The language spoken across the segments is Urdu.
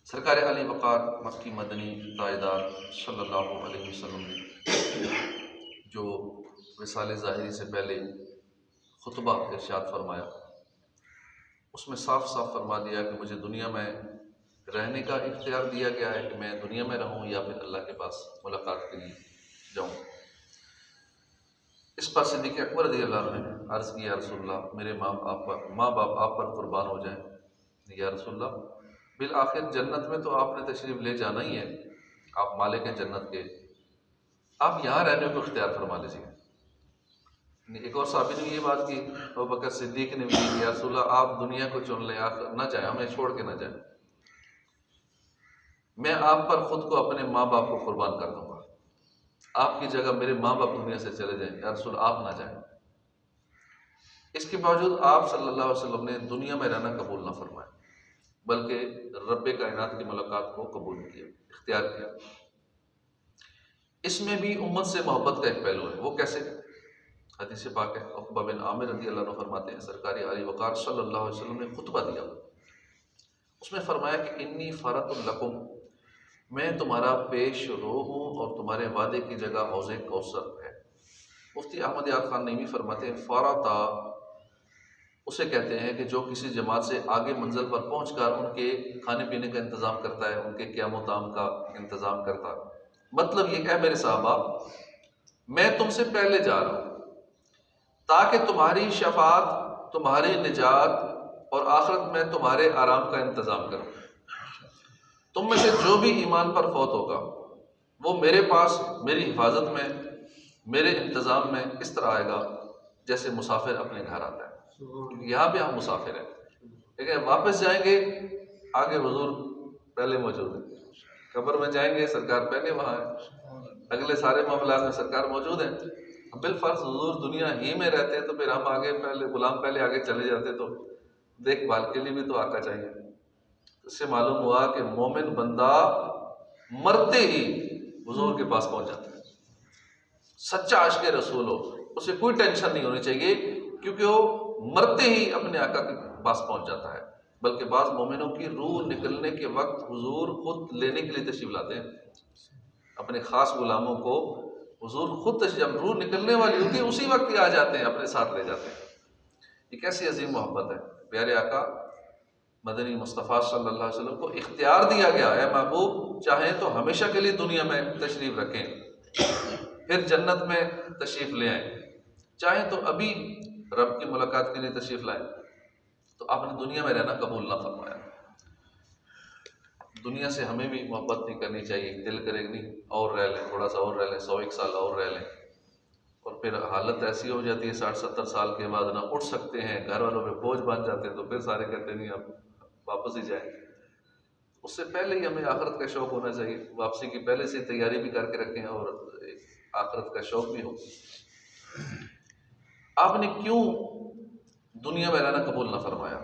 سرکار علی وقار مکی مدنی تاجدار صلی اللہ علیہ وسلم نے جو وصال ظاہری سے پہلے خطبہ ارشاد فرمایا، اس میں صاف صاف فرما دیا کہ مجھے دنیا میں رہنے کا اختیار دیا گیا ہے کہ میں دنیا میں رہوں یا پھر اللہ کے پاس ملاقات کے لیے جاؤں۔ اس پر صدیق اکبر رضی اللہ عنہ نے عرض کیا، یا رسول اللہ میرے ماں باپ آپ پر قربان ہو جائیں۔ یا رسول اللہ بالآخر جنت میں تو آپ نے تشریف لے جانا ہی ہے، آپ مالک ہیں جنت کے، آپ یہاں رہنے کو اختیار فرما لیجیے۔ ایک اور صحابی نے یہ بات کی، ابوبکر صدیق نے بھی کی، یا رسول اللہ آپ دنیا کو چن لیں، آپ نہ جائیں، ہمیں چھوڑ کے نہ جائیں، میں آپ پر خود کو اپنے ماں باپ کو قربان کر دوں گا، آپ کی جگہ میرے ماں باپ دنیا سے چلے جائیں، یا رسول آپ نہ جائیں۔ اس کے باوجود آپ صلی اللہ علیہ وسلم نے دنیا میں رہنا قبول نہ فرمایا، بلکہ رب کائنات کی ملاقات کو قبول کیا، اختیار کیا۔ اس میں بھی امت سے محبت کا ایک پہلو ہے، وہ کیسے؟ حدیث پاک ہے، عقبہ بن عامر رضی اللہ عنہ فرماتے ہیں سرکار علی وقار صلی اللہ علیہ وسلم نے خطبہ دیا، اس میں فرمایا کہ انی فرط لکم، میں تمہارا پیش رو ہوں اور تمہارے وعدے کی جگہ حوض کوثر ہے۔ مفتی احمد یار خان نعیمی فرماتے ہیں فارطا اسے کہتے ہیں کہ جو کسی جماعت سے آگے منزل پر پہنچ کر ان کے کھانے پینے کا انتظام کرتا ہے، ان کے قیام و طعام کا انتظام کرتا ہے۔ مطلب یہ کہ اے میرے صحابہ میں تم سے پہلے جا رہا ہوں تاکہ تمہاری شفاعت، تمہاری نجات اور آخرت میں تمہارے آرام کا انتظام کروں۔ تم میں سے جو بھی ایمان پر فوت ہوگا وہ میرے پاس میری حفاظت میں، میرے انتظام میں اس طرح آئے گا جیسے مسافر اپنے گھر آتا ہے، کیونکہ یہاں پہ ہم مسافر ہیں، لیکن واپس جائیں گے آگے حضور پہلے موجود ہیں، قبر میں جائیں گے سرکار پہلے وہاں ہے، اگلے سارے معاملات میں سرکار موجود ہیں۔ بالفرض حضور دنیا ہی میں رہتے تو پھر ہم آگے پہلے غلام پہلے آگے چلے جاتے، تو دیکھ بھال کے لیے بھی تو آقا چاہیے۔ اس سے معلوم ہوا کہ مومن بندہ مرتے ہی حضور کے پاس پہنچ جاتا ہے، سچا عاشق رسول ہو اسے کوئی ٹینشن نہیں ہونی چاہیے، کیونکہ وہ مرتے ہی اپنے آقا کے پاس پہنچ جاتا ہے۔ بلکہ بعض مومنوں کی روح نکلنے کے وقت حضور خود لینے کے لیے تشریف لاتے ہیں، اپنے خاص غلاموں کو حضور خود جب روح نکلنے والی ہوتی ہے اسی وقت ہی آ جاتے ہیں، اپنے ساتھ لے جاتے ہیں۔ یہ کیسی عظیم محبت ہے، پیارے آقا مدنی مصطفیٰ صلی اللہ علیہ وسلم کو اختیار دیا گیا ہے، محبوب چاہیں تو ہمیشہ کے لیے دنیا میں تشریف رکھیں، پھر جنت میں تشریف لے آئیں، چاہیں تو ابھی رب کی ملاقات کے لیے تشریف لائیں، تو آپ نے دنیا میں رہنا قبول نہ فرمایا۔ دنیا سے ہمیں بھی محبت نہیں کرنی چاہیے، دل کرے گی نہیں اور رہ لیں، تھوڑا سا اور رہ لیں، 100-1 سال اور رہ لیں، اور پھر حالت ایسی ہو جاتی ہے 60-70 سال کے بعد نہ اٹھ سکتے ہیں، گھر والوں پہ بوجھ بن جاتے ہیں، تو پھر سارے کہتے نہیں اب واپس ہی جائیں۔ اس سے پہلے ہی ہمیں آخرت کا شوق ہونا چاہیے، واپسی کی پہلے سے تیاری بھی کر کے رکھیں اور آخرت کا شوق بھی ہو۔ آپ نے کیوں دنیا میں رہنا قبول نہ فرمایا،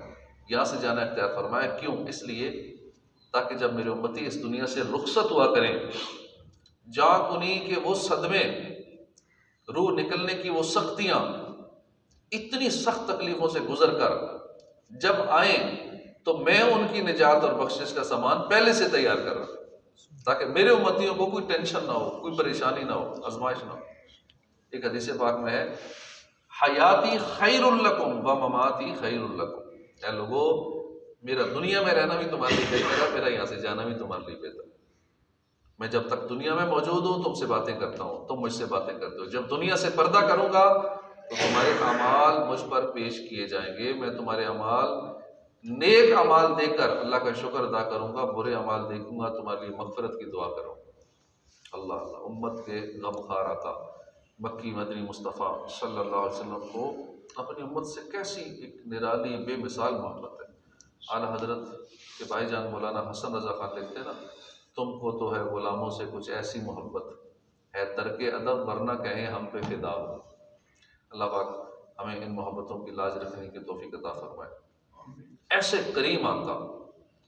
یہاں سے جانا اختیار فرمایا؟ کیوں؟ اس لیے تاکہ جب میرے امتی اس دنیا سے رخصت ہوا کریں، جا کنی کے وہ صدمے، روح نکلنے کی وہ سختیاں، اتنی سخت تکلیفوں سے گزر کر جب آئیں تو میں ان کی نجات اور بخشش کا سامان پہلے سے تیار کر رہا ہوں، تاکہ میرے امتیوں کو کوئی ٹینشن نہ ہو، کوئی پریشانی نہ ہو، آزمائش نہ ہو۔ ایک حدیث پاک میں ہے حیاتی خیر لکم و مماتی خیر لکم، اے لوگو میرا دنیا میں رہنا بھی تمہارے لیے بہتر ہے، میرا یہاں سے جانا بھی تمہارے لیے بہتر ہے۔ میں جب تک دنیا میں موجود ہوں تم سے باتیں کرتا ہوں، تم مجھ سے باتیں کرتے ہو، جب دنیا سے پردہ کروں گا تو تمہارے اعمال مجھ پر پیش کیے جائیں گے، میں تمہارے اعمال نیک اعمال دیکھ کر اللہ کا شکر ادا کروں گا، برے اعمال دیکھوں گا تمہارے لیے مغفرت کی دعا کروں گا۔ اللہ اللہ، امت کے غمخوار آقا مکی مدنی مصطفیٰ صلی اللہ علیہ وسلم کو اپنی امت سے کیسی ایک نرالی بے مثال محبت ہے۔ اعلیٰ حضرت کے بھائی جان مولانا حسن رضا خان لکھتے ہیں نا، تم کو تو ہے غلاموں سے کچھ ایسی محبت ہے ترک ادب ورنہ کہیں ہم پہ فدا ہو۔ اللہ پاک ہمیں ان محبتوں کی لاج رکھنے کی توفیق عطا فرمائے۔ ایسے کریم آقا،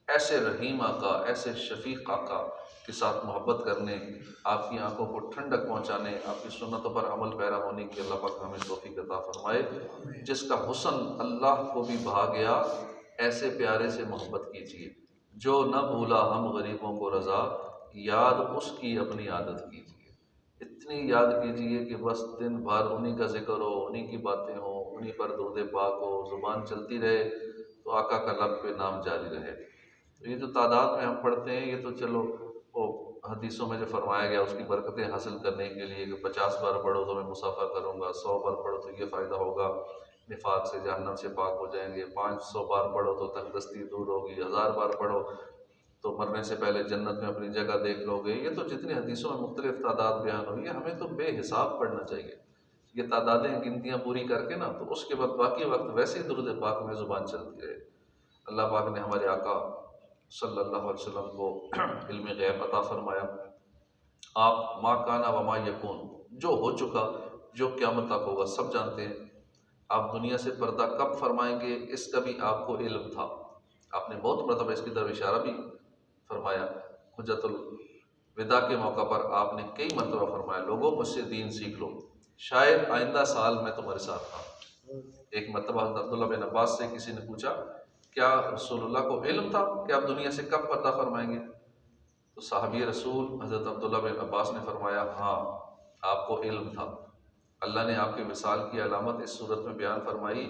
ایسے رحیم آقا، ایسے شفیق آقا، کے ساتھ محبت کرنے، آپ کی آنکھوں کو ٹھنڈک پہنچانے، آپ کی سنتوں پر عمل پیرا ہونے کی اللہ پاک ہمیں توفیق عطا فرمائے۔ جس کا حسن اللہ کو بھی بھا گیا، ایسے پیارے سے محبت کیجیے۔ جو نہ بھولا ہم غریبوں کو رضا، یاد اس کی اپنی عادت کیجیے۔ اتنی یاد کیجیے کہ بس دن بھر انہی کا ذکر ہو، انہی کی باتیں ہوں، انہی پر درود پاک ہو، زبان چلتی رہے تو آقا کا لب پہ نام جاری رہے۔ تو یہ جو تعداد میں ہم پڑھتے ہیں، یہ تو چلو وہ حدیثوں میں جو فرمایا گیا اس کی برکتیں حاصل کرنے کے لیے کہ 50 بار پڑھو تو میں مصافحہ کروں گا، 100 بار پڑھو تو یہ فائدہ ہوگا، نفاق سے جہنم سے پاک ہو جائیں گے، 500 بار پڑھو تو تنگدستی دور ہوگی، 1000 بار پڑھو تو مرنے سے پہلے جنت میں اپنی جگہ دیکھ لو گے۔ یہ تو جتنی حدیثوں میں مختلف تعداد بیان ہوئی ہے، ہمیں تو بے حساب پڑھنا چاہیے۔ یہ تعدادیں گنتیاں پوری کر کے نا، تو اس کے بعد باقی وقت ویسے ہی درود پاک میں زبان چلتی رہے۔ اللہ پاک نے ہمارے آقا صلی اللہ علیہ وسلم کو علم غیب عطا فرمایا۔ آپ ما کانا وما یکون، جو ہو چکا، جو قیامت تک ہوگا، سب جانتے ہیں۔ آپ دنیا سے پردہ کب فرمائیں گے، اس کا بھی آپ کو علم تھا۔ آپ نے بہت مرتبہ اس کی طرف اشارہ بھی فرمایا۔ حجت الوداع کے موقع پر آپ نے کئی مرتبہ فرمایا، لوگوں مجھ سے دین سیکھ لو، شاید آئندہ سال میں تمہارے ساتھ تھا۔ ایک مرتبہ حضرت عبداللہ بن عباس سے کسی نے پوچھا، کیا رسول اللہ کو علم تھا کہ آپ دنیا سے کب پردہ فرمائیں گے؟ تو صحابی رسول حضرت عبداللہ بن عباس نے فرمایا، ہاں آپ کو علم تھا۔ اللہ نے آپ کے وصال کی علامت اس صورت میں بیان فرمائی،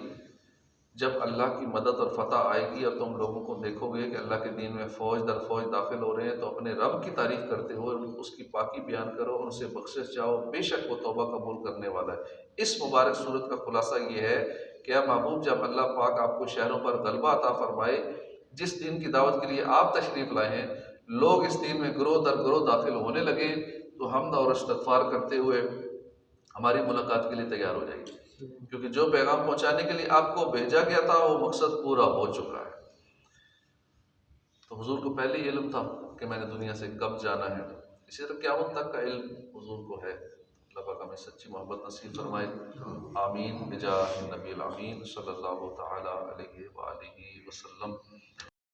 جب اللہ کی مدد اور فتح آئے گی اور تم لوگوں کو دیکھو گے کہ اللہ کے دین میں فوج در فوج داخل ہو رہے ہیں، تو اپنے رب کی تعریف کرتے ہوئے اس کی پاکی بیان کرو اور اسے بخشش چاہو، بے شک وہ توبہ قبول کرنے والا ہے۔ اس مبارک صورت کا خلاصہ یہ ہے کہ اے محبوب، جب اللہ پاک آپ کو شہروں پر غلبہ عطا فرمائے، جس دین کی دعوت کے لیے آپ تشریف لائے ہیں، لوگ اس دین میں گروہ در گروہ داخل ہونے لگے، تو حمد اور استغفار کرتے ہوئے ہماری ملاقات کے لیے تیار ہو جائیے، کیونکہ جو پیغام پہنچانے کے لیے آپ کو بھیجا گیا تھا وہ مقصد پورا ہو چکا ہے۔ تو حضور کو پہلے ہی علم تھا کہ میں نے دنیا سے کب جانا ہے، اسی طرح قیامت تک کا علم حضور کو ہے۔ اللہ پاک ہمیں سچی محبت نصیب فرمائے، آمین بجاہ نبی الامین صلی اللہ تعالی علیہ وآلہ وسلم۔